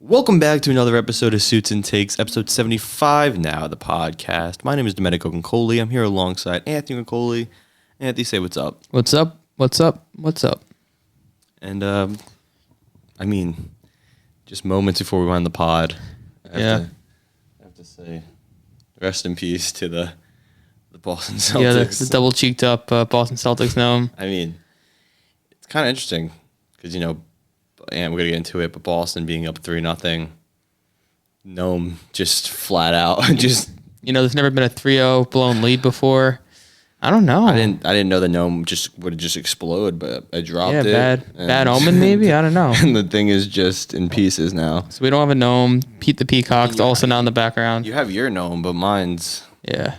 Welcome back to another episode of Suits and Takes, episode 75 now, the podcast. My name is Domenico Concoli. I'm here alongside Anthony Concoli. Anthony, say what's up. What's up? What's up? What's up? And, just moments before we went on the pod, I have to say, rest in peace to the Boston Celtics. Yeah, the double cheeked up Boston Celtics now. I mean, it's kind of interesting because, and we're going to get into it, but Boston being up 3-0, Gnome just flat out, just... there's never been a 3-0 blown lead before. I don't know. I didn't know the Gnome would just explode, but I dropped it. Yeah, bad omen maybe? I don't know. And the thing is just in pieces now. So we don't have a Gnome. Pete the Peacock's also now in the background. You have your Gnome, but mine's... Yeah.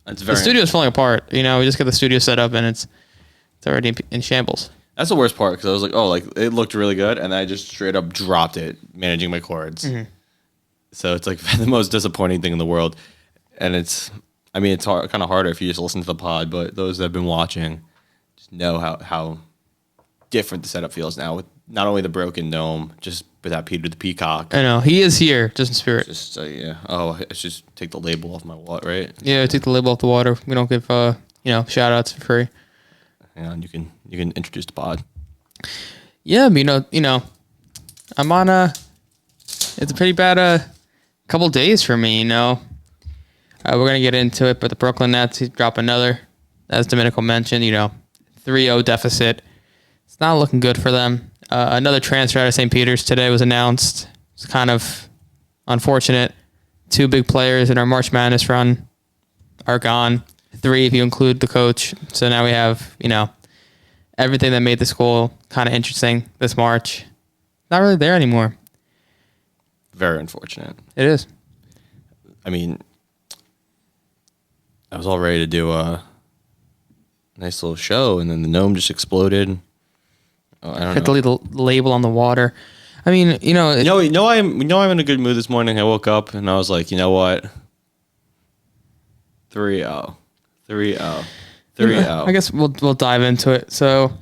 The studio's falling apart. We just got the studio set up and it's already in shambles. That's the worst part because I was like, it looked really good, and I just straight up dropped it managing my chords. Mm-hmm. So it's like the most disappointing thing in the world, and it's kind of harder if you just listen to the pod, but those that have been watching just know how different the setup feels now with not only the broken Gnome, just without Peter the Peacock. I know he is here, just in spirit. Just yeah. Oh, I should just take the label off my water, right? Yeah, take the label off the water. We don't give shout outs for free. And you can introduce the pod. Yeah, I'm on it's a pretty bad couple days for me. We're gonna get into it, but the Brooklyn Nets drop another, as Domenico mentioned, 3-0 deficit. It's not looking good for them. Another transfer out of St. Peter's today was announced. It's kind of unfortunate. 2 big players in our March Madness run are gone. 3 if you include the coach. So now we have, everything that made the school kind of interesting this March. Not really there anymore. Very unfortunate. It is. I mean, I was all ready to do a nice little show, and then the Gnome just exploded. I don't know. Hit the little label on the water. I mean, I'm in a good mood this morning. I woke up and I was like, you know what? 3-0. 3-0. 3-0. I guess we'll dive into it. So,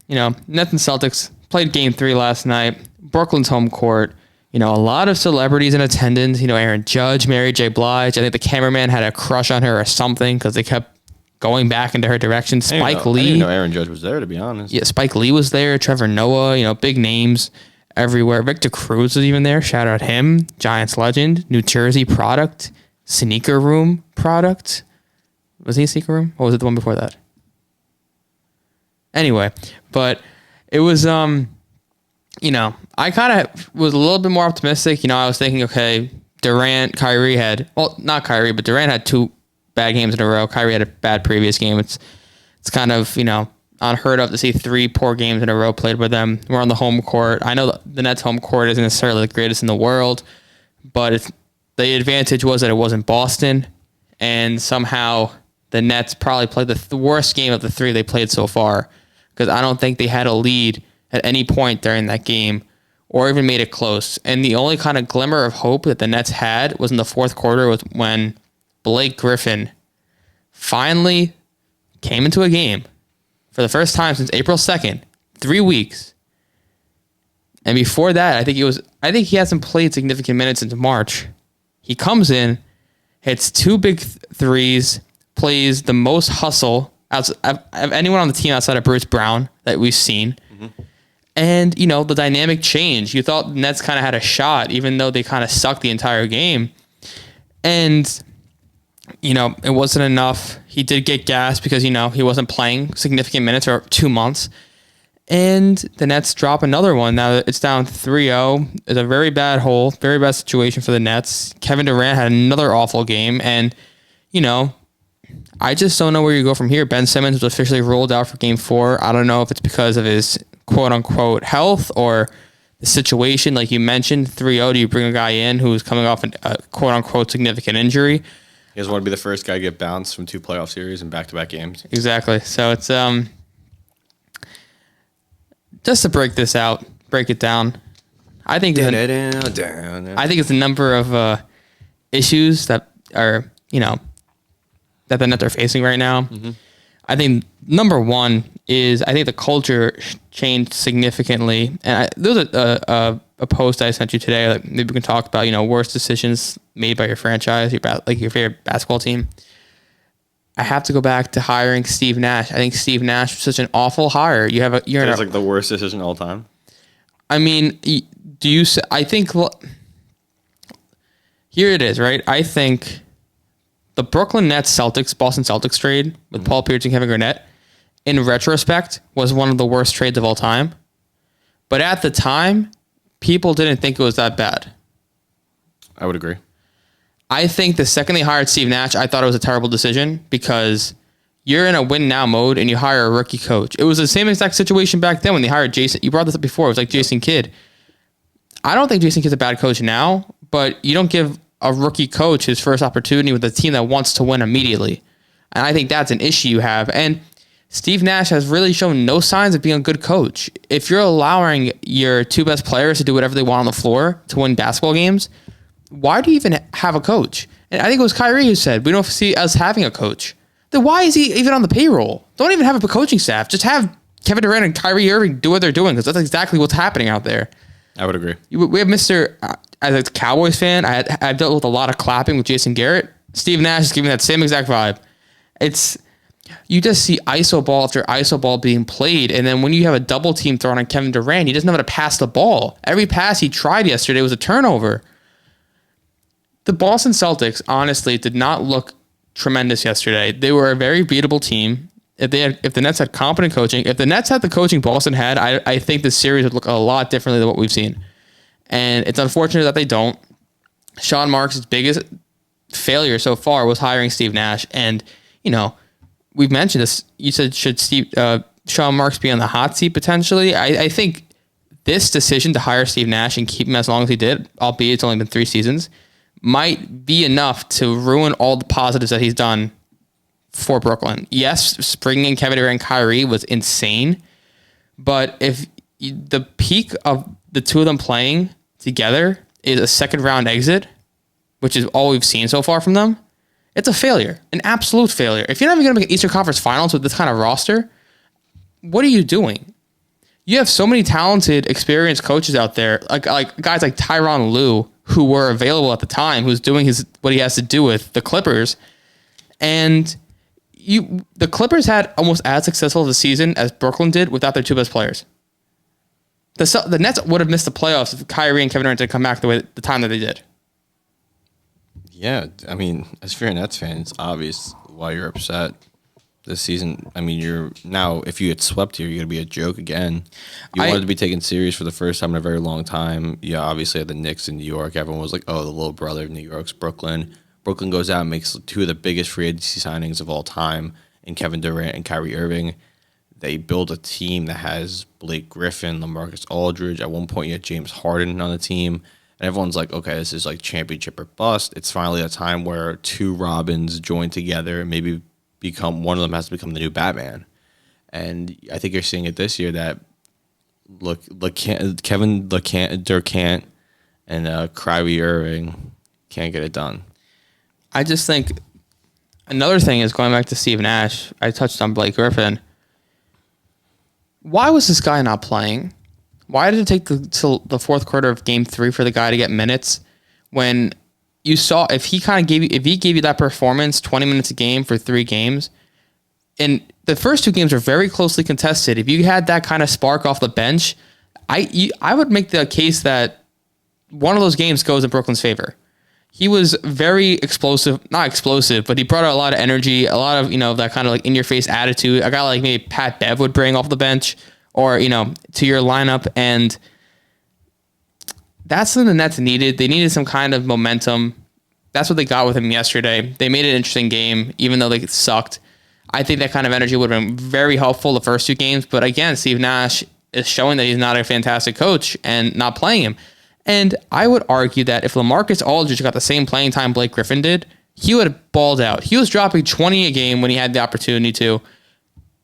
Nets and Celtics played Game 3 last night. Brooklyn's home court. A lot of celebrities in attendance. Aaron Judge, Mary J. Blige. I think the cameraman had a crush on her or something because they kept going back into her direction. Spike Lee. I didn't know Aaron Judge was there, to be honest. Yeah, Spike Lee was there. Trevor Noah. Big names everywhere. Victor Cruz was even there. Shout out him. Giants legend. New Jersey product. Sneaker Room product. Was he a Sneaker Room? Or was it the one before that? Anyway, but it was, I kind of was a little bit more optimistic. I was thinking, okay, Durant, Kyrie not Kyrie, but Durant had 2 bad games in a row. Kyrie had a bad previous game. It's kind of, unheard of to see 3 poor games in a row played with them. We're on the home court. I know the Nets home court isn't necessarily the greatest in the world, but the advantage was that it wasn't Boston, and somehow the Nets probably played the worst game of the 3 they played so far, because I don't think they had a lead at any point during that game or even made it close. And the only kind of glimmer of hope that the Nets had was in the fourth quarter, was when Blake Griffin finally came into a game for the first time since April 2nd, 3 weeks. And before that, I think he hasn't played significant minutes since March. He comes in, hits 2 big threes, plays the most hustle of anyone on the team outside of Bruce Brown that we've seen. Mm-hmm. And, the dynamic changed. You thought the Nets kind of had a shot, even though they kind of sucked the entire game. And, it wasn't enough. He did get gassed because, he wasn't playing significant minutes for 2 months. And the Nets drop another one. Now it's down 3-0. It's a very bad hole, very bad situation for the Nets. Kevin Durant had another awful game. And, I just don't know where you go from here. Ben Simmons was officially ruled out for Game 4. I don't know if it's because of his quote-unquote health or the situation. Like you mentioned, 3-0, do you bring a guy in who's coming off a quote-unquote significant injury? He doesn't want to be the first guy to get bounced from 2 playoff series and back-to-back games. Exactly. So it's just to break it down. I think it's a number of issues that are, that the Nets are facing right now. Mm-hmm. I think number one is I think the culture changed significantly. And there was a post I sent you today. Like maybe we can talk about worst decisions made by your franchise, your favorite basketball team. I have to go back to hiring Steve Nash. I think Steve Nash was such an awful hire. You're like the worst decision of all time. I mean, do you? I think here it is, right? I think the Brooklyn Nets Boston Celtics trade with Paul Pierce and Kevin Garnett, in retrospect, was one of the worst trades of all time. But at the time, people didn't think it was that bad. I would agree. I think the second they hired Steve Nash, I thought it was a terrible decision because you're in a win now mode and you hire a rookie coach. It was the same exact situation back then when they hired Jason. You brought this up before. It was like Jason Kidd. I don't think Jason Kidd's a bad coach now, but you don't give a rookie coach his first opportunity with a team that wants to win immediately. And I think that's an issue you have. And Steve Nash has really shown no signs of being a good coach. If you're allowing your two best players to do whatever they want on the floor to win basketball games, why do you even have a coach? And I think it was Kyrie who said, we don't see us having a coach. Then why is he even on the payroll? Don't even have a coaching staff. Just have Kevin Durant and Kyrie Irving do what they're doing because that's exactly what's happening out there. I would agree. We have Mr. As a Cowboys fan, I've dealt with a lot of clapping with Jason Garrett. Steve Nash is giving that same exact vibe. You just see ISO ball after ISO ball being played, and then when you have a double team thrown on Kevin Durant, he doesn't know how to pass the ball. Every pass he tried yesterday was a turnover. The Boston Celtics, honestly, did not look tremendous yesterday. They were a very beatable team. If the Nets had competent coaching, if the Nets had the coaching Boston had, I think the series would look a lot differently than what we've seen. And it's unfortunate that they don't. Sean Marks' biggest failure so far was hiring Steve Nash. And, we've mentioned this. You said, should Sean Marks be on the hot seat potentially? I think this decision to hire Steve Nash and keep him as long as he did, albeit it's only been 3 seasons, might be enough to ruin all the positives that he's done for Brooklyn. Yes, bringing in Kevin Durant and Kyrie was insane, but if the peak of the two of them playing together is a second round exit, which is all we've seen so far from them, it's a failure, an absolute failure. If you're not even going to make Eastern Conference Finals with this kind of roster, what are you doing? You have so many talented, experienced coaches out there, like guys like Tyronn Lue, who were available at the time, who's doing what he has to do with the Clippers, and the Clippers had almost as successful of a season as Brooklyn did without their two best players. The Nets would have missed the playoffs if Kyrie and Kevin Durant didn't come back the time that they did. Yeah, I mean, as if you're a Nets fan, it's obvious why you're upset this season. I mean, if you get swept here, you're going to be a joke again. You wanted to be taken serious for the first time in a very long time. Yeah, obviously at the Knicks in New York, everyone was like, oh, the little brother of New York's Brooklyn. Brooklyn goes out and makes 2 of the biggest free agency signings of all time in Kevin Durant and Kyrie Irving. They build a team that has Blake Griffin, LaMarcus Aldridge. At one point, you had James Harden on the team. And everyone's like, okay, this is like championship or bust. It's finally a time where 2 Robins join together and maybe one of them has to become the new Batman. And I think you're seeing it this year that Kevin Durant and Kyrie Irving can't get it done. I just think another thing is going back to Steve Nash. I touched on Blake Griffin. Why was this guy not playing? Why did it take till the fourth quarter of Game 3 for the guy to get minutes? When you saw if he gave you that performance, 20 minutes a game for 3 games, and the first 2 games are very closely contested. If you had that kind of spark off the bench, I would make the case that one of those games goes in Brooklyn's favor. He was very explosive, not explosive, but he brought out a lot of energy, a lot of, that kind of like in your face attitude. A guy like maybe Pat Bev would bring off the bench or, to your lineup. And that's something the Nets needed. They needed some kind of momentum. That's what they got with him yesterday. They made it an interesting game, even though they sucked. I think that kind of energy would have been very helpful the first 2 games. But again, Steve Nash is showing that he's not a fantastic coach and not playing him. And I would argue that if LaMarcus Aldridge got the same playing time Blake Griffin did, he would have balled out. He was dropping 20 a game when he had the opportunity to.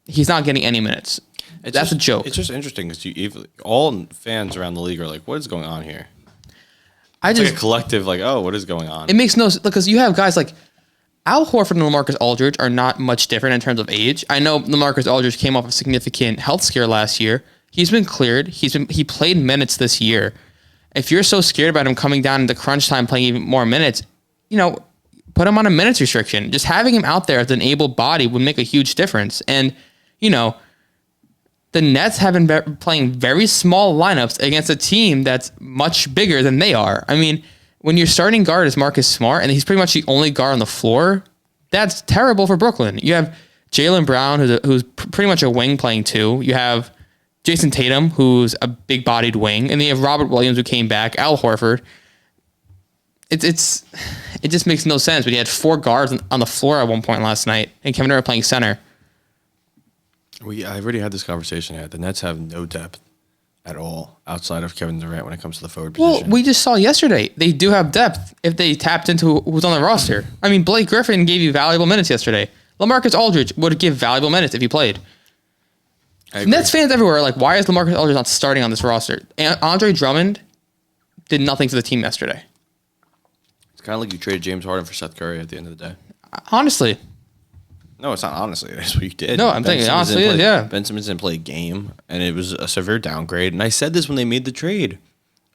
He's not getting any minutes. That's a joke. It's just interesting because all fans around the league are like, what is going on here? It's like a collective, like, oh, what is going on? It makes no sense because you have guys like Al Horford and LaMarcus Aldridge are not much different in terms of age. I know LaMarcus Aldridge came off a significant health scare last year. He's been cleared. He played minutes this year. if you're so scared about him coming down into crunch time playing even more minutes, put him on a minutes restriction. Just having him out there as an able body would make a huge difference. And, the Nets have been playing very small lineups against a team that's much bigger than they are. I mean, when your starting guard is Marcus Smart and he's pretty much the only guard on the floor, that's terrible for Brooklyn. You have Jaylen Brown, who's pretty much a wing playing 2. You have Jason Tatum, who's a big-bodied wing, and then you have Robert Williams, who came back, Al Horford. It just makes no sense when you had 4 guards on the floor at one point last night, and Kevin Durant playing center. I already had this conversation yet. The Nets have no depth at all outside of Kevin Durant when it comes to the forward position. Well, we just saw yesterday they do have depth if they tapped into who's on the roster. I mean, Blake Griffin gave you valuable minutes yesterday. LaMarcus Aldridge would give valuable minutes if he played. Nets fans everywhere are like, why is LaMarcus Aldridge not starting on this roster? And Andre Drummond did nothing for the team yesterday. It's kind of like you traded James Harden for Seth Curry at the end of the day. Honestly. No, it's not honestly. That's what you did. No, I'm thinking honestly, yeah. Ben Simmons didn't play a game, and it was a severe downgrade. And I said this when they made the trade.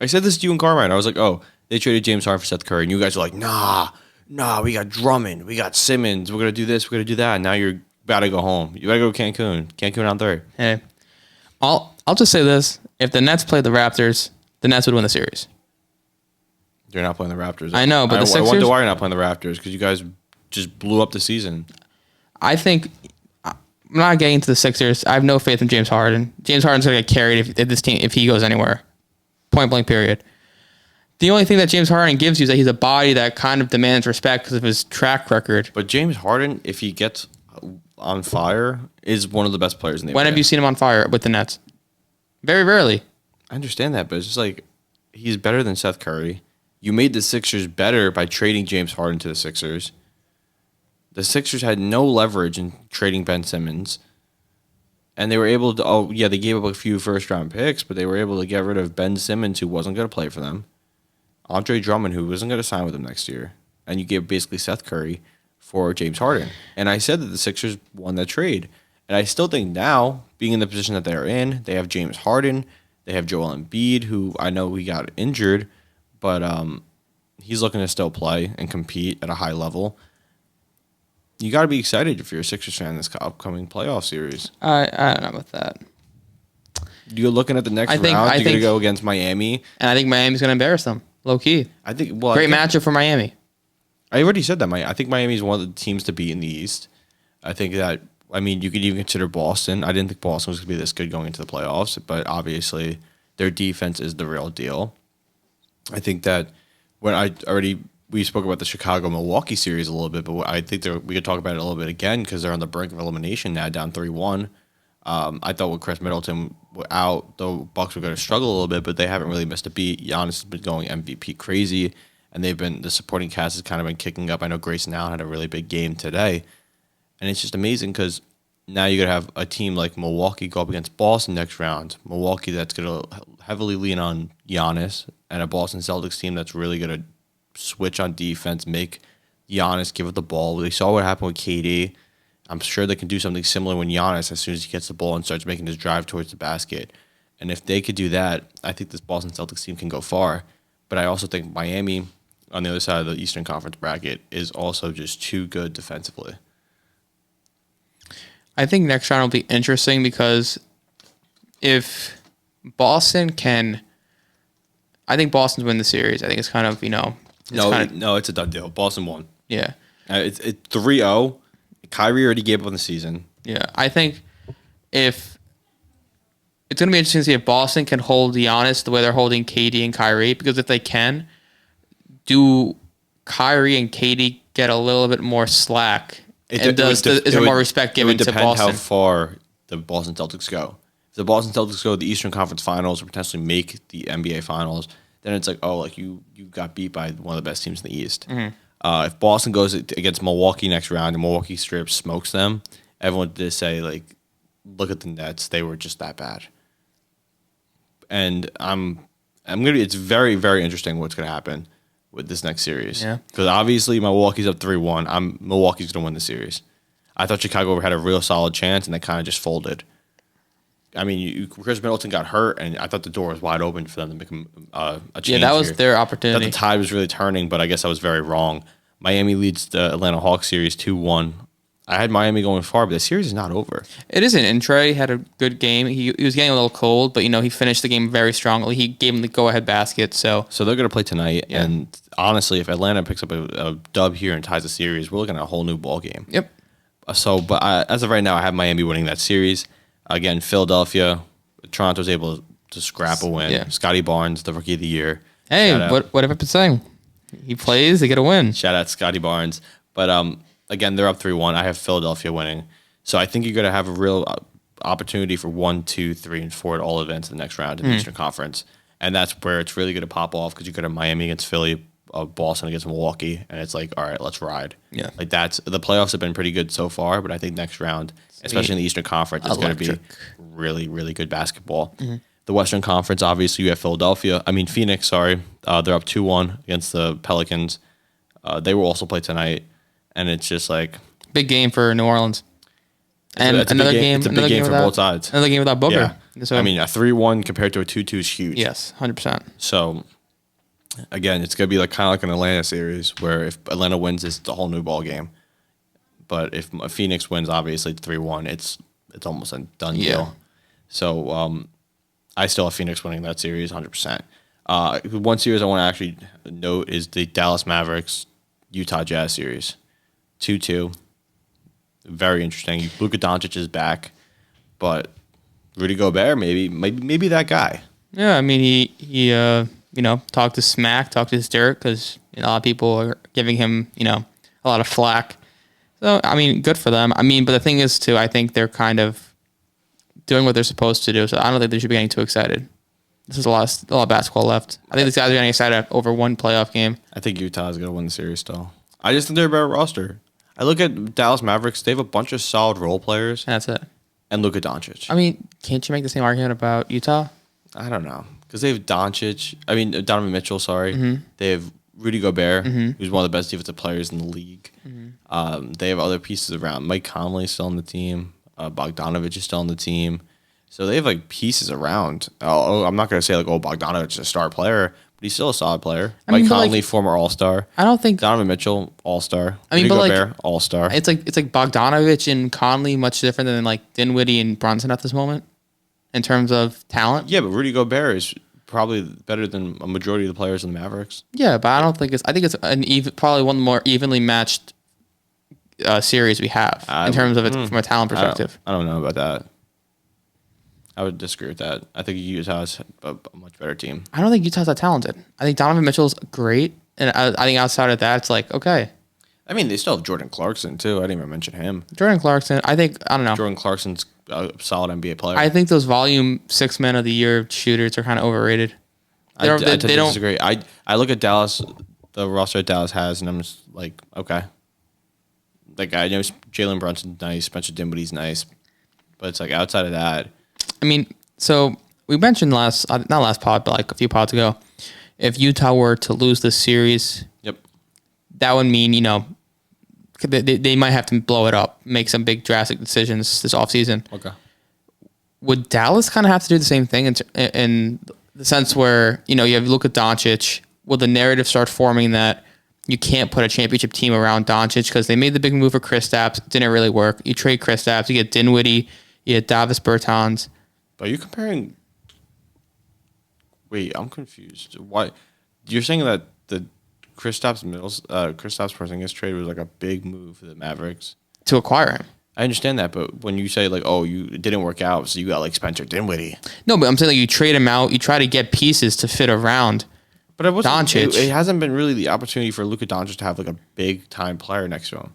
I said this to you and Carmine. I was like, oh, they traded James Harden for Seth Curry. And you guys were like, nah, we got Drummond. We got Simmons. We're going to do this. We're going to do that. And now you're about to go home. You got to go to Cancun. Cancun on 3rd. Hey, I'll just say this. If the Nets played the Raptors, the Nets would win the series. You're not playing the Raptors. I know, but the Sixers... I wonder why you're not playing the Raptors, because you guys just blew up the season. I think... I'm not getting into the Sixers. I have no faith in James Harden. James Harden's going to get carried if this team if he goes anywhere. Point blank, period. The only thing that James Harden gives you is that he's a body that kind of demands respect because of his track record. But James Harden, if he gets on fire, is one of the best players in the NBA. When have you seen him on fire with the Nets? Very rarely. I understand that, but it's just like, he's better than Seth Curry. You made the Sixers better by trading James Harden to the Sixers. The Sixers had no leverage in trading Ben Simmons. And they were able to, they gave up a few first-round picks, but they were able to get rid of Ben Simmons, who wasn't going to play for them. Andre Drummond, who wasn't going to sign with them next year. And you gave basically Seth Curry for James Harden. And I said that the Sixers won that trade. And I still think now, being in the position that they're in, they have James Harden, they have Joel Embiid, who I know he got injured, but he's looking to still play and compete at a high level. You got to be excited if you're a Sixers fan this upcoming playoff series. I don't know about that. You're looking at the next round. You're going to go against Miami. And I think Miami's going to embarrass them, low-key. Great matchup for Miami. I already said that. I think Miami's one of the teams to beat in the East. I think that, you could even consider Boston. I didn't think Boston was going to be this good going into the playoffs, but obviously their defense is the real deal. I think that we spoke about the Chicago-Milwaukee series a little bit, but I think we could talk about it a little bit again because they're on the brink of elimination now, down 3-1. I thought with Chris Middleton out, the Bucks were going to struggle a little bit, but they haven't really missed a beat. Giannis has been going MVP crazy, and the supporting cast has kind of been kicking up. I know Grayson Allen had a really big game today, and it's just amazing because now you're going to have a team like Milwaukee go up against Boston next round. Milwaukee that's going to heavily lean on Giannis, and a Boston Celtics team that's really going to switch on defense, make Giannis give it the ball. We saw what happened with KD. I'm sure they can do something similar when Giannis, as soon as he gets the ball and starts making his drive towards the basket. And if they could do that, I think this Boston Celtics team can go far. But I also think Miami, on the other side of the Eastern Conference bracket, is also just too good defensively. I think next round will be interesting because if Boston can... I think Boston's win the series. I think it's kind of, No, it's a done deal. Boston won. Yeah. It's 3-0. Kyrie already gave up on the season. Yeah. I think if it's going to be interesting to see if Boston can hold Giannis the way they're holding KD and Kyrie, because if they can, do Kyrie and KD get a little bit more slack? Is there more respect given to Boston? It would depend how far the Boston Celtics go. If the Boston Celtics go to the Eastern Conference Finals or potentially make the NBA Finals, then it's like, you got beat by one of the best teams in the East. Mm-hmm. If Boston goes against Milwaukee next round and Milwaukee straight up smokes them, everyone would just say, look at the Nets. They were just that bad. And it's very, very interesting what's going to happen with this next series. Yeah. Because obviously Milwaukee's up 3-1. Milwaukee's going to win the series. I thought Chicago had a real solid chance, and they kind of just folded. I mean, Chris Middleton got hurt, and I thought the door was wide open for them to make a change. Yeah, that was here. their I thought opportunity. the tide was really turning, but I guess I was very wrong. Miami leads the Atlanta Hawks series 2-1. I had Miami going far, but the series is not over. It isn't. And Trey had a good game. He was getting a little cold, but he finished the game very strongly. He gave him the go-ahead basket. So they're going to play tonight, Yeah. and honestly, if Atlanta picks up a dub here and ties the series, we're looking at a whole new ball game. Yep. But as of right now, I have Miami winning that series. Again, Philadelphia, Toronto's able to scrap a win. Yeah. Scotty Barnes, the Rookie of the Year. Hey, Shout out. what have I been saying? He plays, they get a win. Shout out Scotty Barnes. But again, they're up 3-1. I have Philadelphia winning. So I think you're going to have a real opportunity for 1, 2, 3, and 4 at all events in the next round in the Eastern Conference. And that's where it's really going to pop off because you got a Miami against Philly, Boston against Milwaukee, and it's like, all right, let's ride. Yeah. Like the playoffs have been pretty good so far, but I think next round, especially in the Eastern Conference, it's going to be Electric. really, really good basketball. The Western Conference, obviously, you have Phoenix, sorry. They're up 2-1 against the Pelicans. They will also play tonight, and it's just like Big game for New Orleans. And it's a another big game. It's a another big game for without- both sides. Another game without Booker. Yeah. So, I mean, a 3-1 compared to a 2-2 is huge. yes, 100%. So, again, it's going to be kind of like an Atlanta series where if Atlanta wins, it's a whole new ball game. But if Phoenix wins, obviously, 3-1, it's almost a done deal. Yeah. So, I still have Phoenix winning that series 100%. One series I want to actually note is the Dallas Mavericks Utah Jazz series. 2-2. Very interesting. Luka Doncic is back, but Rudy Gobert, maybe that guy. Yeah, I mean, he talked to his dirt because a lot of people are giving him, a lot of flack. So, I mean, good for them. I mean, but the thing is, too, I think they're kind of doing what they're supposed to do. So I don't think they should be getting too excited. This is a lot of basketball left. I think these guys are getting excited over one playoff game. I think Utah is going to win the series still. I just think they're a better roster. I look at Dallas Mavericks. They have a bunch of solid role players. And that's it. And Luka Doncic. I mean, can't you make the same argument about Utah? I don't know. Because they have Donovan Mitchell, sorry. Mm-hmm. They have Rudy Gobert, who's one of the best defensive players in the league. They have other pieces around. Mike Conley's still on the team. Bogdanovich is still on the team. So they have pieces around. I'm not going to say Bogdanovich is a star player, but he's still a solid player. Mike Conley, former All-Star. I don't think Donovan Mitchell, All-Star. I mean, Rudy but Gobert, All-Star. it's like Bogdanovich and Conley much different than Dinwiddie and Brunson at this moment in terms of talent. Yeah, but Rudy Gobert is probably better than a majority of the players in the Mavericks. Yeah, but I don't think it's. I think it's probably one of the more evenly matched series we have in terms of it from a talent perspective. I don't know about that. I would disagree with that. I think Utah's a much better team. I don't think Utah's that talented. I think Donovan Mitchell's great, and I think outside of that, it's okay. I mean, they still have Jordan Clarkson too. I didn't even mention him. Jordan Clarkson. I don't know. Jordan Clarkson's a solid NBA player. I think those volume 6 men of the year shooters are kind of overrated. I disagree. I look at Dallas, the roster that Dallas has, and I'm just like, okay. I know Jalen Brunson's nice, Spencer Dinwiddie's nice, but it's outside of that. I mean, so we mentioned not last pod, but a few pods ago, if Utah were to lose this series, Yep. that would mean, they might have to blow it up, make some big drastic decisions this offseason. Okay. Would Dallas kind of have to do the same thing in the sense where, you have Luka Doncic? Will the narrative start forming that you can't put a championship team around Doncic because they made the big move for Kristaps, it didn't really work. You trade Kristaps, you get Dinwiddie, you get Davis Bertans. Are you comparing? Wait, I'm confused. Why? You're saying that the Kristaps Porzingis trade was a big move for the Mavericks To acquire him. I understand that, but when you say it didn't work out, so you got Spencer Dinwiddie. No, but I'm saying you trade him out, you try to get pieces to fit around. But it wasn't. Doncic. It hasn't been really the opportunity for Luka Doncic to have a big time player next to him.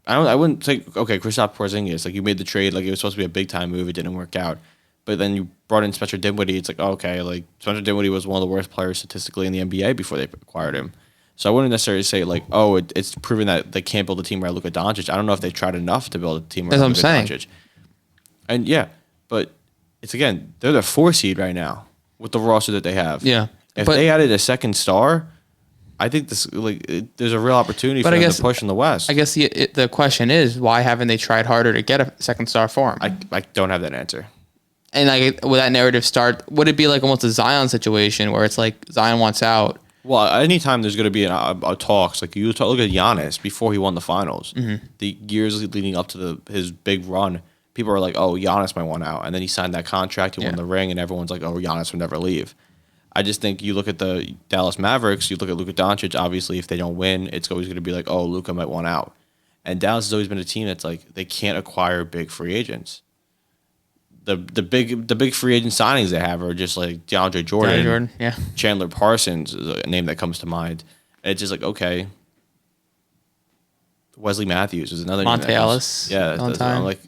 I wouldn't say Kristaps Porzingis, you made the trade, it was supposed to be a big time move, it didn't work out. But then you brought in Spencer Dinwiddie, it's Spencer Dinwiddie was one of the worst players statistically in the NBA before they acquired him. So I wouldn't necessarily say it's proven that they can't build a team around Luka Doncic. I don't know if they tried enough to build a team around Luka Doncic. And yeah, but it's they're the 4 seed right now with the roster that they have. Yeah. If they added a second star, I think there's a real opportunity for them to push in the West. I guess the question is, why haven't they tried harder to get a second star for him? I don't have that answer. And like, will that narrative start? Would it be like almost a Zion situation where it's like Zion wants out? Well, anytime there's going to be a talks, like look at Giannis before he won the finals, the years leading up to his big run, people are like, oh, Giannis might want out. And then he signed that contract, he won the ring, and everyone's like, oh, Giannis will never leave. I just think you look at the Dallas Mavericks, you look at Luka Doncic, obviously, if they don't win, it's always going to be like, oh, Luka might want out. And Dallas has always been a team that's like, they can't acquire big free agents. The big free agent signings they have are just like DeAndre Jordan, Chandler Parsons is a name that comes to mind. And it's just like, okay. Wesley Matthews was another Monte name. Ellis. Yeah,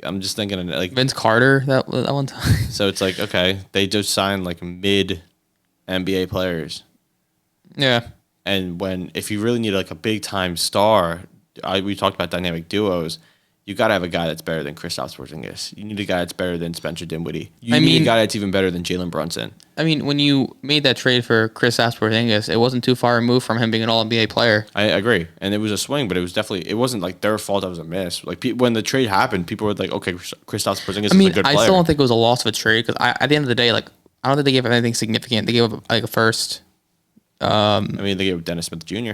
I'm just thinking like Vince Carter that one time. So it's like, okay, they just signed like mid NBA players. Yeah. And if you really need like a big time star, we talked about dynamic duos. You got to have a guy that's better than Kristaps Porzingis. You need a guy that's better than Spencer Dinwiddie. You need a guy that's even better than Jalen Brunson. I mean, when you made that trade for Kristaps Porzingis, it wasn't too far removed from him being an All-NBA player. I agree. And it was a swing, but it wasn't like their fault that was a miss. Like when the trade happened, people were like, okay, Kristaps Porzingis is a good player. I still don't think it was a loss of a trade because at the end of the day, like, I don't think they gave up anything significant. They gave up like a first. They gave up Dennis Smith Jr.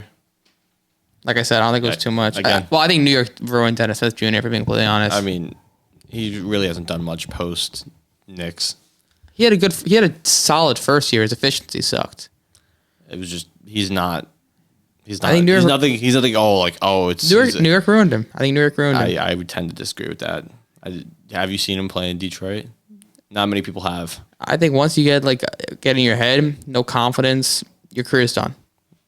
Like I said, I don't think it was too much. I think New York ruined Dennis Smith Jr., for being completely honest. I mean, he really hasn't done much post Knicks. He had a solid first year. His efficiency sucked. It was just he's nothing. It's New York ruined him. I think New York ruined him. I would tend to disagree with that. Have you seen him play in Detroit? Not many people have. I think once you get in your head, no confidence, your career's done.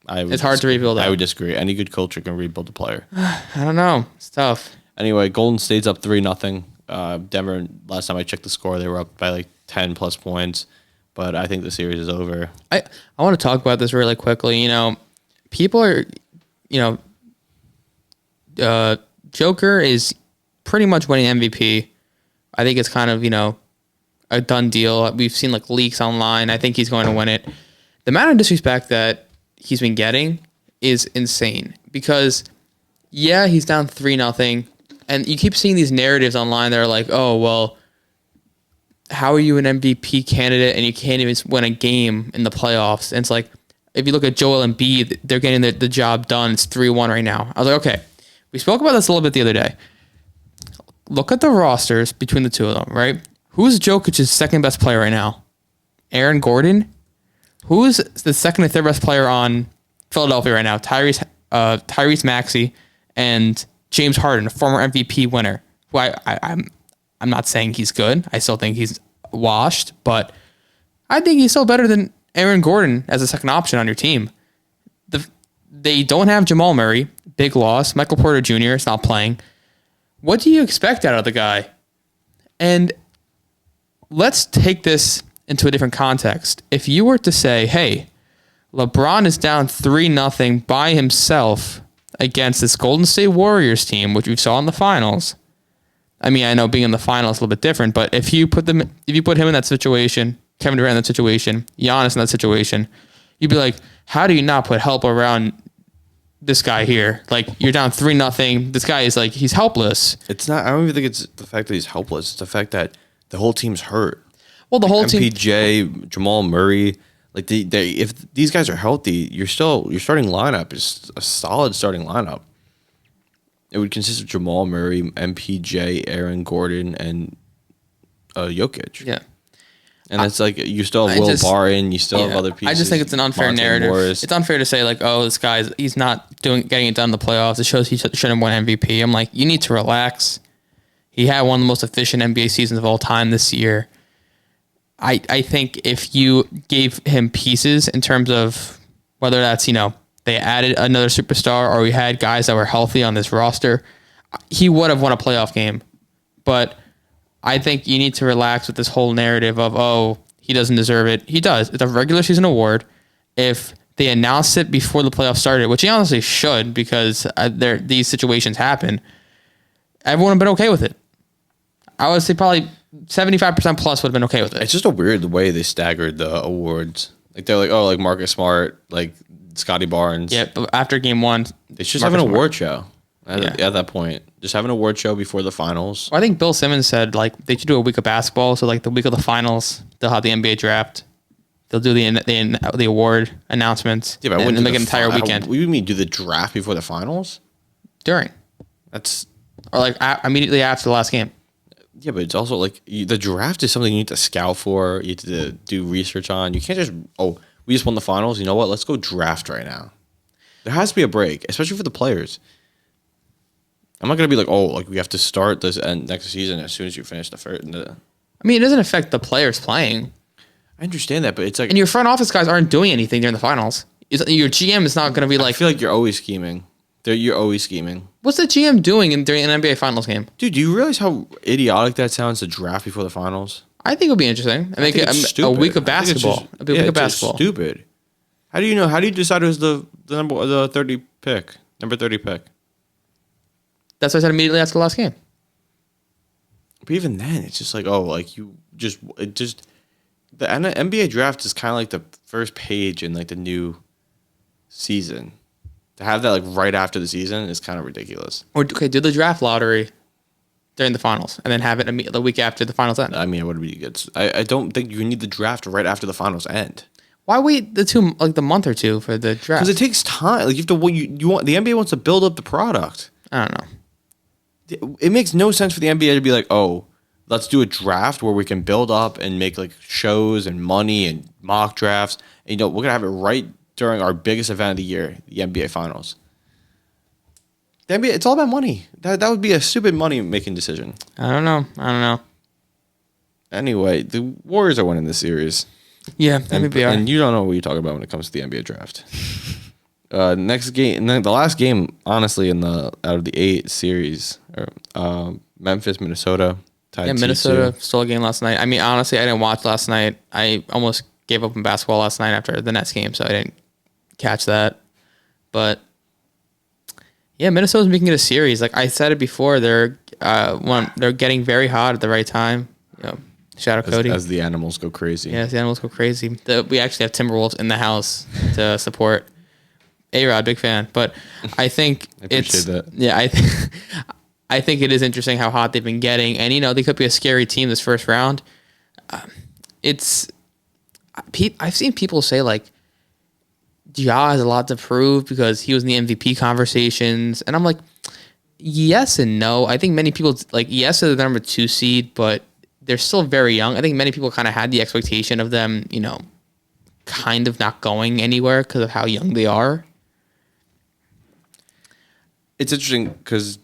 It's hard to rebuild that. I would disagree. Any good culture can rebuild a player. I don't know. It's tough. Anyway, Golden State's up 3-0. Denver, last time I checked the score, they were up by like 10 plus points. But I think the series is over. I want to talk about this really quickly. People are, Joker is pretty much winning MVP. I think it's kind of, a done deal. We've seen like leaks online. I think he's going to win it. The amount of disrespect that he's been getting is insane because, he's down 3-0, and you keep seeing these narratives online that are like, oh, well, how are you an MVP candidate and you can't even win a game in the playoffs? And it's like, if you look at Joel Embiid, they're getting the job done. It's 3-1 right now. I was like, okay, we spoke about this a little bit the other day. Look at the rosters between the two of them, right? Who's Jokic's second best player right now? Aaron Gordon? Who's the second and third best player on Philadelphia right now? Tyrese Maxey and James Harden, a former MVP winner. Who I'm not saying he's good. I still think he's washed, but I think he's still better than Aaron Gordon as a second option on your team. They don't have Jamal Murray, big loss. Michael Porter Jr. is not playing. What do you expect out of the guy? And let's take this into a different context. If you were to say, hey, LeBron is down 3-0 by himself against this Golden State Warriors team, which we saw in the finals. I mean, I know being in the finals is a little bit different, but if you put him in that situation, Kevin Durant in that situation, Giannis in that situation, you'd be like, how do you not put help around this guy here? Like, you're down 3-0. This guy is like, he's helpless. It's not, I don't even think it's the fact that he's helpless. It's the fact that the whole team's hurt. Well, the whole team, MPJ, Jamal Murray, like if these guys are healthy, your starting lineup is a solid starting lineup. It would consist of Jamal Murray, MPJ, Aaron Gordon, and Jokic. Yeah, and it's like you still have Will Barton, you still have other pieces. I just think it's an unfair narrative. It's unfair to say like, oh, this guy's he's not getting it done in the playoffs. It shows he shouldn't win MVP. I'm like, you need to relax. He had one of the most efficient NBA seasons of all time this year. I think if you gave him pieces in terms of whether that's, they added another superstar or we had guys that were healthy on this roster, he would have won a playoff game. But I think you need to relax with this whole narrative of, oh, he doesn't deserve it. He does. It's a regular season award. If they announced it before the playoffs started, which he honestly should because these situations happen, everyone would have been okay with it. I would say probably 75% plus would have been okay with it. It's just a weird way they staggered the awards. Like they're like, oh, like Marcus Smart, like Scotty Barnes. Yeah, but after game one, They should just have an Marcus award show Yeah. at that point. Just have an award show before the finals. I think Bill Simmons said like they should do a week of basketball. So like the week of the finals, they'll have the NBA draft. They'll do the award announcements. Yeah, but I and wouldn't then do make an entire weekend What do you mean do the draft before the finals? during That's or like immediately after the last game. yeah, but it's also like the draft is something you need to scout for. You need to do research on. You can't just we just won the finals. You know what? Let's go draft right now. There has to be a break, especially for the players. I'm not gonna be like, like we have to start this next season as soon as you finish the first. I mean, it doesn't affect the players playing. I understand that, but it's like And your front office guys aren't doing anything during the finals. Your GM is not going to be like. I feel like you're always scheming. You're always scheming. What's the GM doing during an NBA Finals game? Dude, do you realize how idiotic that sounds to draft before the finals? I think it'll be interesting. And make it a week of basketball. A week of basketball. Stupid. How do you know? How do you decide who's the 30 pick? Number 30 pick. That's what I said immediately after the last game. But even then, it's just like, the NBA draft is kind of like the first page in like the new season. To have that like right after the season is kind of ridiculous. Or okay, do the draft lottery during the finals, and then have it the week after the finals end. I mean, it would be good. I don't think you need the draft right after the finals end. Why wait the month or two for the draft? Because it takes time. Like you have to. You want the NBA wants to build up the product. I don't know. It makes no sense for the NBA to be like, let's do a draft where we can build up and make like shows and money and mock drafts. And, we're gonna have it right during our biggest event of the year, the NBA Finals. The NBA, it's all about money. That would be a stupid money making decision. I don't know. Anyway, the Warriors are winning this series. Yeah, NBA. And you don't know what you're talking about when it comes to the NBA draft. Next game, and then the last game, honestly, out of the 8 series, Memphis, Minnesota. Yeah, Minnesota stole a game last night. I mean, honestly, I didn't watch last night. I almost gave up on basketball last night after the Nets game, so I didn't catch that. But yeah, Minnesota's making it a series. Like I said it before, they're getting very hot at the right time. Shout out Cody. As the animals go crazy. Yeah, as the animals go crazy. We actually have Timberwolves in the house to support. A-Rod, big fan. But I think I appreciate that. Yeah, I think it is interesting how hot they've been getting. And, they could be a scary team this first round. I've seen people say, like, Ja has a lot to prove because he was in the MVP conversations. And I'm like, yes and no. I think many people, like, yes, they're the number 2 seed, but they're still very young. I think many people kind of had the expectation of them, kind of not going anywhere because of how young they are. It's interesting because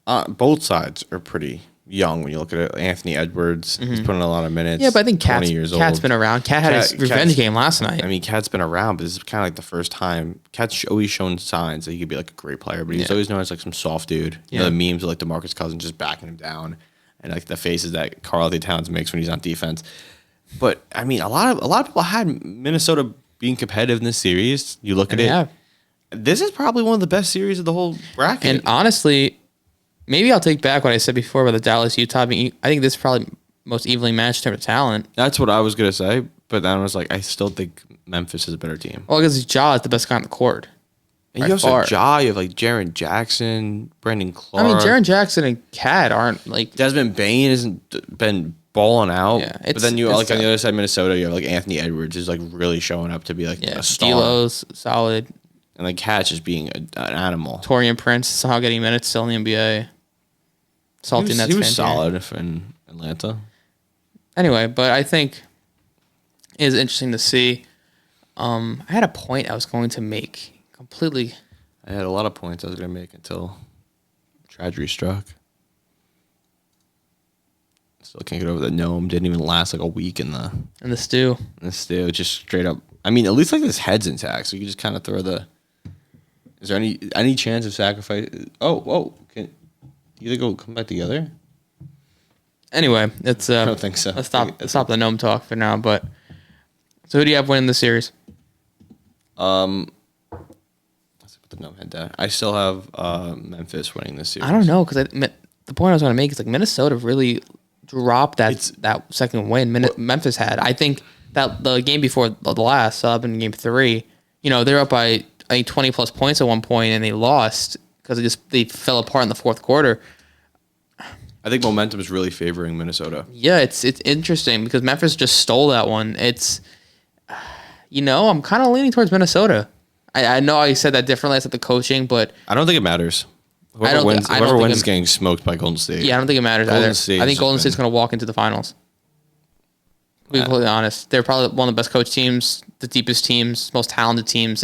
both sides are pretty young when you look at it. Anthony Edwards, he's putting in a lot of minutes. Yeah, but I think 20 years Cat's old. been around. Cat had his revenge game last night. I mean, Cat's been around, but this is kind of like the first time. Cat's always shown signs that he could be like a great player, but he's always known as like some soft dude. You know, the memes of like DeMarcus Cousins just backing him down, and like the faces that Karl-Anthony Towns makes when he's on defense. But I mean, a lot of people had Minnesota being competitive in this series. You look at it. Yeah. This is probably one of the best series of the whole bracket. And honestly, maybe I'll take back what I said before about the Dallas-Utah being. I think this is probably most evenly matched in terms of talent. That's what I was gonna say, but then I was like, I still think Memphis is a better team. Well, because Ja is the best guy on the court. And you also have Ja, you have like Jaren Jackson, Brandon Clark. I mean, Jaren Jackson and Cat aren't like. Desmond Bain hasn't been balling out. Yeah, but then you like on the other side, Minnesota, you have like Anthony Edwards is like really showing up to be like a star. D'Lo's solid. And like Cat's just being an animal. Torian Prince somehow getting minutes still in the NBA. Salty Nets fan. He was solid in Atlanta. Anyway, but I think it is interesting to see. I had a point I was going to make completely. I had a lot of points I was going to make until tragedy struck. Still can't get over the gnome. Didn't even last like a week in the stew. Just straight up. I mean, at least like this head's intact, so you can just kind of throw the. Is there any chance of sacrifice? Oh, can either come back together? Anyway, it's. I don't think so. Let's stop the gnome talk for now. But so who do you have winning the series? Let's put the gnome head down. I still have Memphis winning this series. I don't know because the point I was going to make is like Minnesota really dropped that second win Memphis had. I think that the game before the last, up in game 3, they're up by I think 20 plus points at one point, and they lost because they fell apart in the fourth quarter. I think momentum is really favoring Minnesota. Yeah, it's interesting because Memphis just stole that one. It's, I'm kind of leaning towards Minnesota. I know I said that differently. I said the coaching, but I don't think it matters. Whoever wins is getting smoked by Golden State. Yeah, I don't think it matters either. I think Golden State's going to walk into the finals. To be completely honest, they're probably one of the best coach teams, the deepest teams, most talented teams.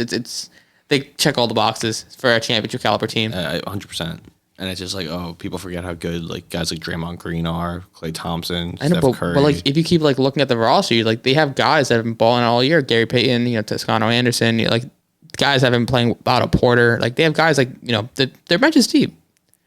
They check all the boxes for a championship caliber team. 100%. And it's just like, people forget how good like guys like Draymond Green are, Klay Thompson, I know, Steph Curry. But like if you keep like looking at the roster, they have guys that have been balling all year. Gary Payton, Toscano Anderson, like guys that have been playing without a Porter. Like they have guys like their bench is deep.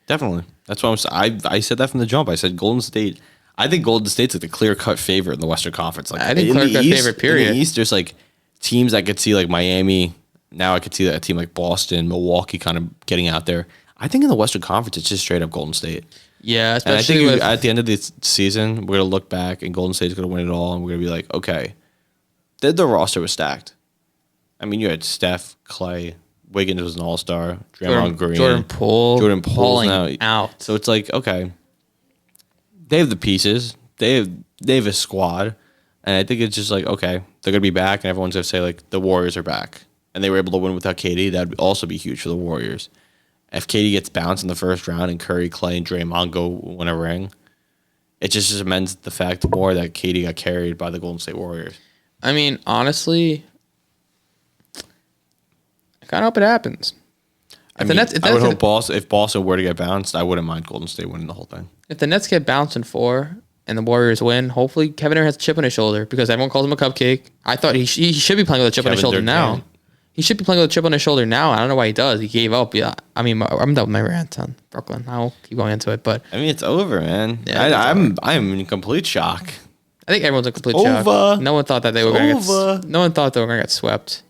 Definitely, that's what I said that from the jump. I said Golden State. I think Golden State's like the clear cut favorite in the Western Conference. Like I think clear cut favorite. Period. In the East, there's like teams I could see like Miami. Now I could see that a team like Boston, Milwaukee, kind of getting out there. I think in the Western Conference, it's just straight up Golden State. Yeah, especially and I think at the end of this season, we're gonna look back and Golden State's gonna win it all, and we're gonna be like, okay, the roster was stacked. I mean, you had Steph, Klay, Wiggins was an all-star, Draymond Green, Jordan Poole's now out. So it's like, okay, they have the pieces, they have a squad, and I think it's just like, okay, they're gonna be back, and everyone's gonna say like the Warriors are back, and they were able to win without KD. That'd also be huge for the Warriors. If KD gets bounced in the first round and Curry, Klay, and Draymond go win a ring, it just cements the fact more that KD got carried by the Golden State Warriors. I mean, honestly, I kind of hope it happens. I would hope if Boston were to get bounced, I wouldn't mind Golden State winning the whole thing. If the Nets get bounced in 4 and the Warriors win, hopefully Kevin Durant has a chip on his shoulder because everyone calls him a cupcake. I thought he should be playing with a chip on his shoulder now. He should be playing with a chip on his shoulder now. I don't know why he does. He gave up. Yeah, I mean, I'm done with my rant on Brooklyn. I'll keep going into it, but I mean, it's over, man. Yeah, I'm in complete shock. I think everyone's in complete shock. No one thought that they were going to get. No one thought they were going to get swept.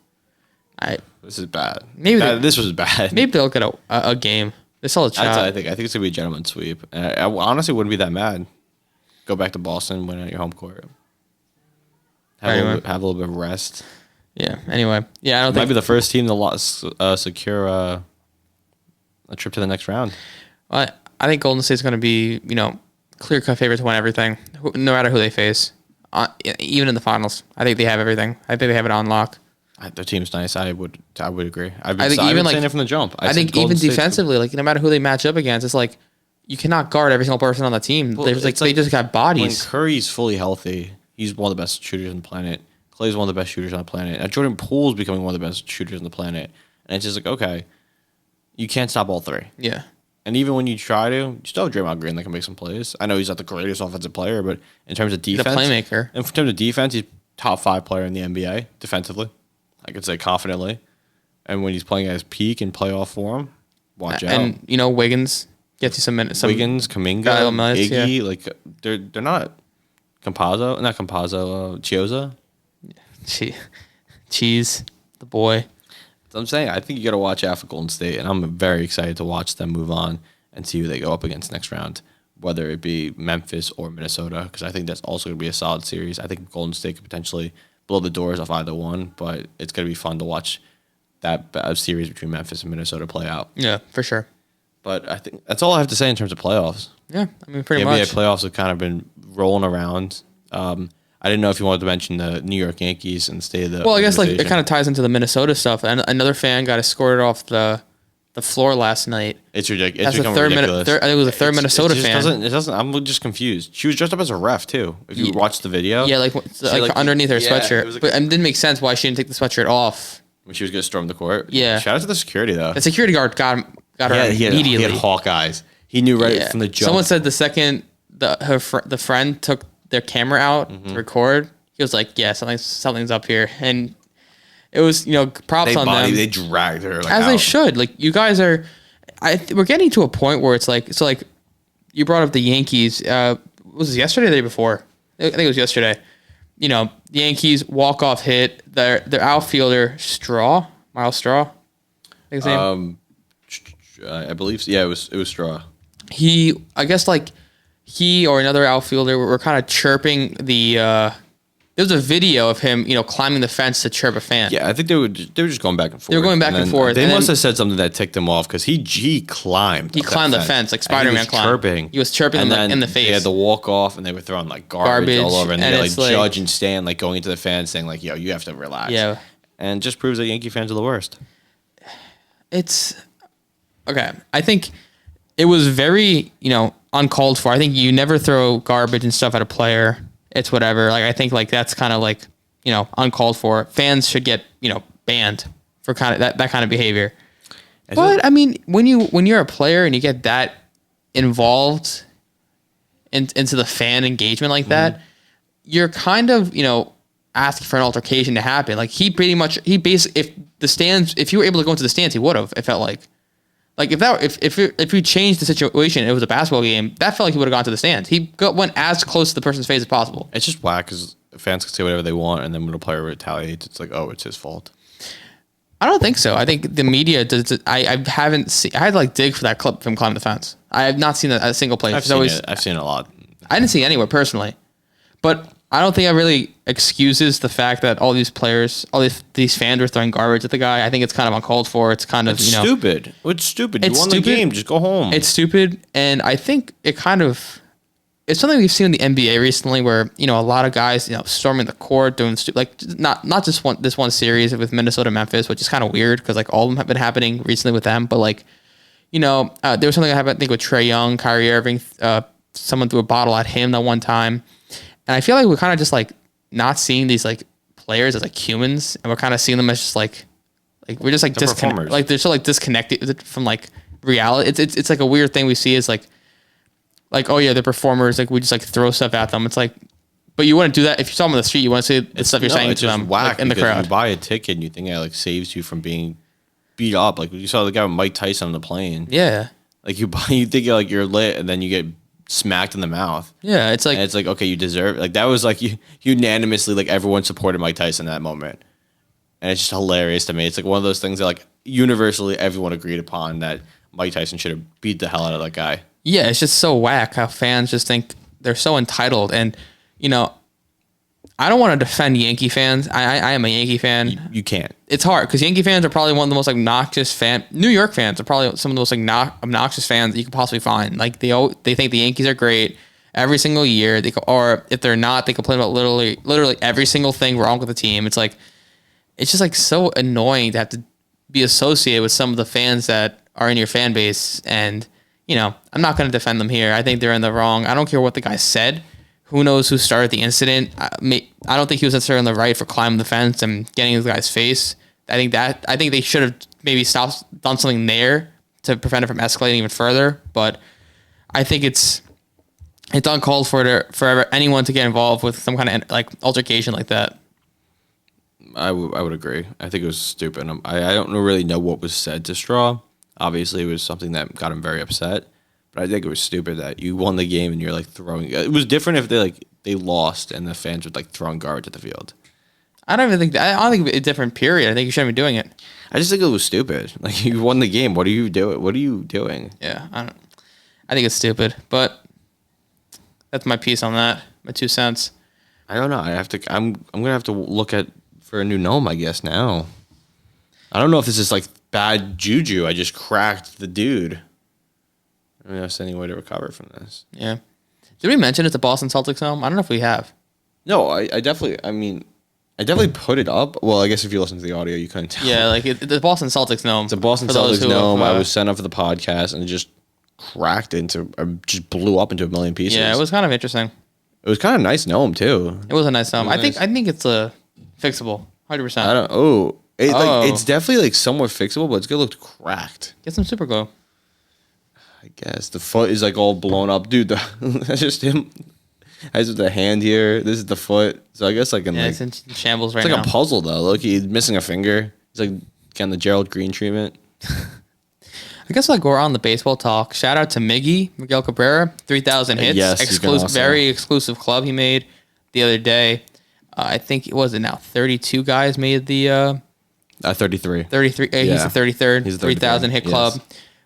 This is bad. This was bad. Maybe they'll get a game. They saw a shot. I think it's gonna be a gentleman's sweep. And I honestly wouldn't be that mad. Go back to Boston, win at your home court. Have a little bit of rest. Yeah. Anyway, yeah, I don't think might be the first team to secure a trip to the next round. I think Golden State's going to be, clear cut favorite to win everything, no matter who they face, even in the finals. I think they have everything. I think they have it on lock. Their team's nice. I would agree. I think even saying it from the jump. I think even defensively, like no matter who they match up against, it's like you cannot guard every single person on the team. Well, they just got bodies. When Curry's fully healthy, he's one of the best shooters on the planet. Clay's one of the best shooters on the planet. And Jordan Poole's becoming one of the best shooters on the planet. And it's just like, okay, you can't stop all three. Yeah. And even when you try to, you still have Draymond Green that can make some plays. I know he's not the greatest offensive player, but in terms of defense, he's a playmaker. In terms of defense, he's top 5 player in the NBA defensively. I could say confidently. And when he's playing at his peak in playoff form, watch out. And Wiggins gets you some minutes. Wiggins, Kuminga, Iggy, like they're not Chioza. Cheese, the boy. So I'm saying I think you got to watch out for Golden State, and I'm very excited to watch them move on and see who they go up against next round, whether it be Memphis or Minnesota, because I think that's also going to be a solid series. I think Golden State could potentially blow the doors off either one, but it's going to be fun to watch that series between Memphis and Minnesota play out. Yeah, for sure. But I think that's all I have to say in terms of playoffs. Yeah, I mean, pretty much. The NBA playoffs have kind of been rolling around. I didn't know if you wanted to mention the New York Yankees and the state of the. Well, I guess like it kind of ties into the Minnesota stuff. And another fan got escorted off the floor last night. It's ridiculous. That's ridiculous. I think it was a third Minnesota fan. It doesn't. I'm just confused. She was dressed up as a ref too. If you watch the video. Yeah, like underneath her sweatshirt. But it didn't make sense why she didn't take the sweatshirt off when she was going to storm the court. Yeah. Shout out to the security though. The security guard got her immediately. He had hawk eyes. He knew from the jump. Someone said the second the friend took their camera out to record, he was like, "Yeah, something's up here," and it was props on them. They dragged her as they should. Like you guys are, we're getting to a point where it's like you brought up the Yankees. Was it yesterday or the day before? I think it was yesterday. The Yankees walk-off hit. Their outfielder Miles Straw. I think his name. I believe so. Yeah, it was Straw. I guess he or another outfielder were kind of chirping the There's a video of him, climbing the fence to chirp a fan. Yeah, I think they were just going back and forth. They were going back and forth. They and must have said something that ticked him off because he climbed. He climbed the fence like Spider-Man climbed. Chirping. He was chirping them like, in the face. They had to walk off, and they were throwing like garbage all over, and they like Judge and Stan like going into the fans saying like, "Yo, you have to relax." Yeah, and just proves that Yankee fans are the worst. It's okay. I think it was very uncalled for. I think you never throw garbage and stuff at a player. It's whatever. Like I think like that's kind of like uncalled for. Fans should get banned for kind of that kind of behavior. But I mean, when you're a player and you get that involved into the fan engagement like that, you're kind of asking for an altercation to happen. Like if you were able to go into the stands, he would have. It felt like if we changed the situation, it was a basketball game. That felt like he would have gone to the stands. He went as close to the person's face as possible. It's just whack because fans can say whatever they want, and then when a player retaliates, it's like, oh, it's his fault. I don't think so. I think the media does. I haven't seen. I had to dig for that clip of him climbing the fence. I have not seen a single place. I've seen it a lot. I didn't see it anywhere personally, but I don't think that really excuses the fact that all these players, these fans were throwing garbage at the guy. I think it's kind of uncalled for. It's kind of stupid. It's stupid. You won the game. Just go home. It's stupid, and I think it's something we've seen in the NBA recently, where a lot of guys storming the court doing not just this one series with Minnesota Memphis, which is kind of weird because like all of them have been happening recently with them, but like there was something that happened I think with Trae Young, Kyrie Irving, someone threw a bottle at him that one time. And I feel like we're kind of just like not seeing these like players as like humans, and we're kind of seeing them as just like we're just like disconnected. Like they're so like disconnected from like reality. It's like a weird thing we see is like oh yeah, they're performers. Like we just like throw stuff at them. It's like, but you wouldn't do that if you saw them on the street. You want to say the stuff you're saying to them whack, like, in the crowd. You buy a ticket and you think it like saves you from being beat up. Like you saw the guy with Mike Tyson on the plane. Yeah. Like you think like you're lit, and then you get smacked in the mouth. Yeah, it's like okay, you deserve it. Like that was like unanimously like everyone supported Mike Tyson in that moment, and it's just hilarious to me. It's like one of those things that like universally everyone agreed upon that Mike Tyson should have beat the hell out of that guy. Yeah, it's just so whack how fans just think they're so entitled, and I don't want to defend Yankee fans. I am a Yankee fan. You can't. It's hard because Yankee fans are probably one of the most obnoxious New York fans are probably some of the most obnoxious fans that you can possibly find. Like they think the Yankees are great every single year. Or if they're not, they complain about literally every single thing wrong with the team. It's just like so annoying to have to be associated with some of the fans that are in your fan base. And I'm not going to defend them here. I think they're in the wrong. I don't care what the guy said. Who knows who started the incident? I don't think he was necessarily on the right for climbing the fence and getting in the guy's face. I think they should have maybe done something there to prevent it from escalating even further. But I think it's uncalled for anyone to get involved with some kind of like altercation like that. I would agree. I think it was stupid. I don't really know what was said to Straw. Obviously, it was something that got him very upset. But I think it was stupid that you won the game and you're like throwing. It was different if they lost and the fans were like throwing garbage at the field. I don't think it's a different period. I think you shouldn't be doing it. I just think it was stupid. Like you won the game. What are you doing? Yeah, I think it's stupid. But that's my piece on that. My 2 cents. I don't know. I'm gonna have to look for a new gnome, I guess now. I don't know if this is like bad juju. I just cracked the dude. I mean, there's any way to recover from this. Yeah. Did we mention it's a Boston Celtics home? I don't know if we have. No, I definitely put it up. Well, I guess if you listen to the audio, you couldn't tell. Yeah, like the Boston Celtics gnome. It's a Boston Celtics gnome. I was sent up for the podcast and it just just blew up into a million pieces. Yeah, it was kind of interesting. It was kind of a nice gnome too. It was a nice gnome. I think it's fixable, 100%. It's definitely like somewhat fixable, but it's gonna look cracked. Get some super glue. I guess the foot is like all blown up, dude. That's just him. Has the hand here. This is the foot. So I guess it's in shambles right now. It's like a puzzle though. Look, he's missing a finger. He's like getting the Gerald Green treatment. I guess we're on the baseball talk. Shout out to Miguel Cabrera, 3,000 hits. Yes, very exclusive club he made the other day. I think it was now 32 guys made the 33. 33. He's the 33rd. He's the 3,000 hit club. Yes.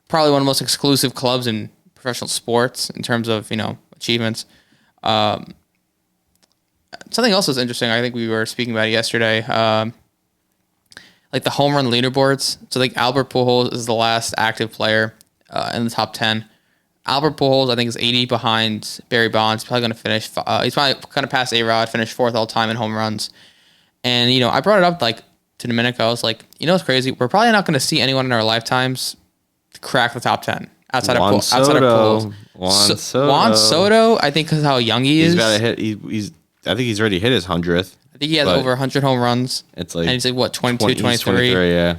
Probably one of the most exclusive clubs in professional sports in terms of achievements. something else was interesting. I think we were speaking about it yesterday. Like the home run leaderboards. So like Albert Pujols is the last active player in the top 10. Albert Pujols, I think, is 80 behind Barry Bonds. He's probably going to finish. He's probably going to pass A-Rod, finish fourth all time in home runs. And I brought it up like to Domenico. I was like, what's crazy? We're probably not going to see anyone in our lifetimes crack the top 10 outside of Pujols. Juan Soto, I think, because how young he is. He's got to hit. I think he's already hit his 100th. I think he has over 100 home runs. It's like, and he's like, what, 22, 23? Yeah.